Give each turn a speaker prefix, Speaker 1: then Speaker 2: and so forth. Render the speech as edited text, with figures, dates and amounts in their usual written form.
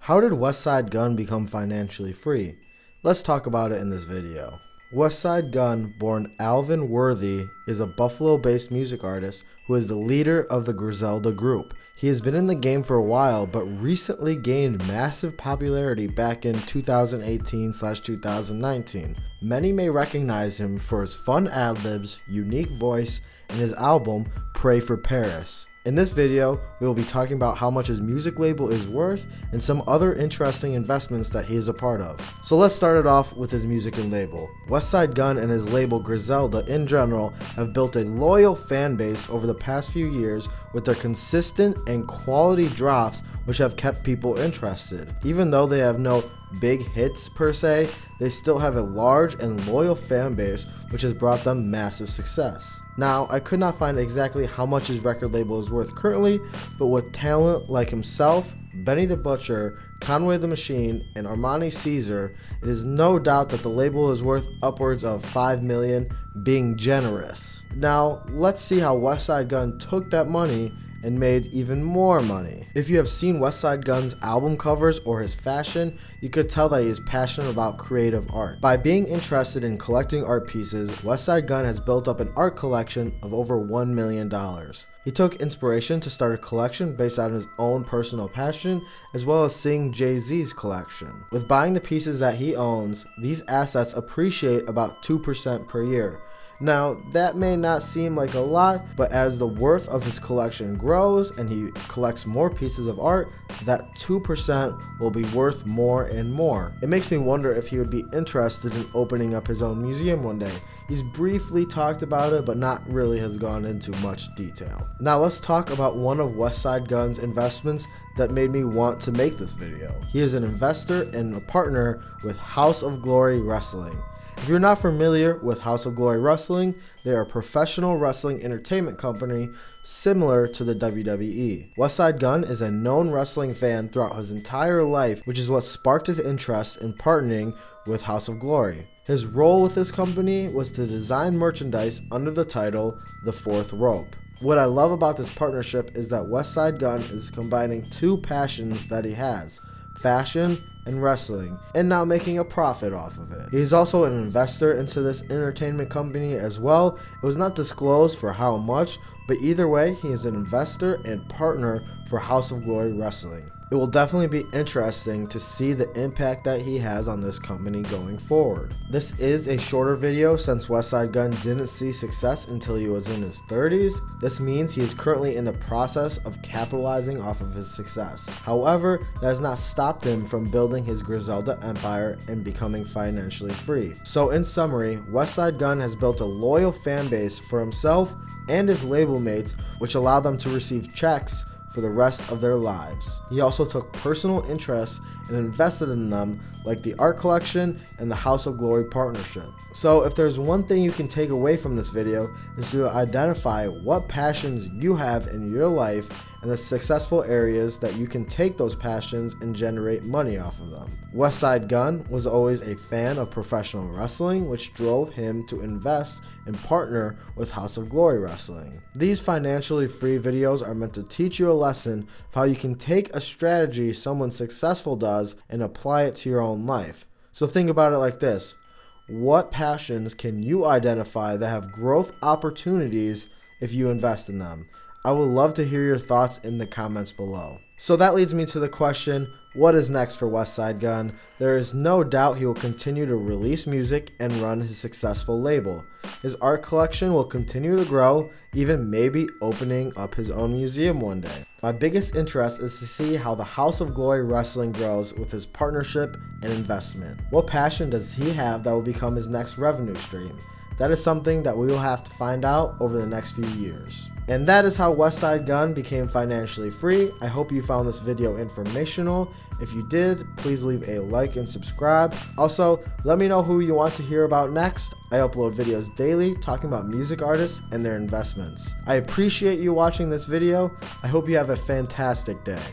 Speaker 1: How did WESTSIDE GUNN become financially free? Let's talk about it in this video. WESTSIDE GUNN, born Alvin Worthy, is a Buffalo-based music artist who is the leader of the Griselda group. He has been in the game for a while, but recently gained massive popularity back in 2018/2019. Many may recognize him for his fun ad-libs, unique voice, and his album, Pray for Paris. In this video, we will be talking about how much his music label is worth and some other interesting investments that he is a part of. So let's start it off with his music and label. WESTSIDE GUNN and his label Griselda in general have built a loyal fan base over the past few years with their consistent and quality drops, which have kept people interested. Even though they have no big hits per se, they still have a large and loyal fan base, which has brought them massive success. Now, I could not find exactly how much his record label is worth currently, but with talent like himself, Benny the Butcher, Conway the Machine, and Armani Caesar, it is no doubt that the label is worth upwards of $5 million, being generous. Now, let's see how WESTSIDE GUNN took that money and made even more money. If you have seen WESTSIDE GUNN's album covers or his fashion, you could tell that he is passionate about creative art. By being interested in collecting art pieces, WESTSIDE GUNN has built up an art collection of over $1 million. He took inspiration to start a collection based on his own personal passion, as well as seeing Jay-Z's collection. With buying the pieces that he owns, these assets appreciate about 2% per year. Now, that may not seem like a lot, but as the worth of his collection grows and he collects more pieces of art, that 2% will be worth more and more. It makes me wonder if he would be interested in opening up his own museum one day. He's briefly talked about it, but not really has gone into much detail. Now let's talk about one of WESTSIDE GUNN's investments that made me want to make this video. He is an investor and a partner with House of Glory Wrestling. If you're not familiar with House of Glory Wrestling, they are a professional wrestling entertainment company similar to the WWE. WESTSIDE GUNN is a known wrestling fan throughout his entire life, which is what sparked his interest in partnering with House of Glory. His role with this company was to design merchandise under the title The Fourth Rope. What I love about this partnership is that WESTSIDE GUNN is combining two passions that he has: fashion and wrestling, and now making a profit off of it. He's also an investor into this entertainment company as well. It was not disclosed for how much, but either way, he is an investor and partner for House of Glory Wrestling. It will definitely be interesting to see the impact that he has on this company going forward. This is a shorter video since WESTSIDE GUNN didn't see success until he was in his 30s. This means he is currently in the process of capitalizing off of his success. However, that has not stopped him from building his Griselda empire and becoming financially free. So in summary, WESTSIDE GUNN has built a loyal fan base for himself and his label mates, which allow them to receive checks for the rest of their lives. He also took personal interest and invested in them, like the art collection and the House of Glory partnership. So if there's one thing you can take away from this video, is to identify what passions you have in your life and the successful areas that you can take those passions and generate money off of them. WESTSIDE GUNN was always a fan of professional wrestling, which drove him to invest and partner with House of Glory Wrestling. These financially free videos are meant to teach you a lesson of how you can take a strategy someone successful does and apply it to your own life. So think about it like this: what passions can you identify that have growth opportunities if you invest in them? I would love to hear your thoughts in the comments below. So that leads me to the question, what is next for WESTSIDE GUNN? There is no doubt he will continue to release music and run his successful label. His art collection will continue to grow, even maybe opening up his own museum one day. My biggest interest is to see how the House of Glory Wrestling grows with his partnership and investment. What passion does he have that will become his next revenue stream? That is something that we will have to find out over the next few years. And that is how WESTSIDE GUNN became financially free. I hope you found this video informational. If you did, please leave a like and subscribe. Also, let me know who you want to hear about next. I upload videos daily talking about music artists and their investments. I appreciate you watching this video. I hope you have a fantastic day.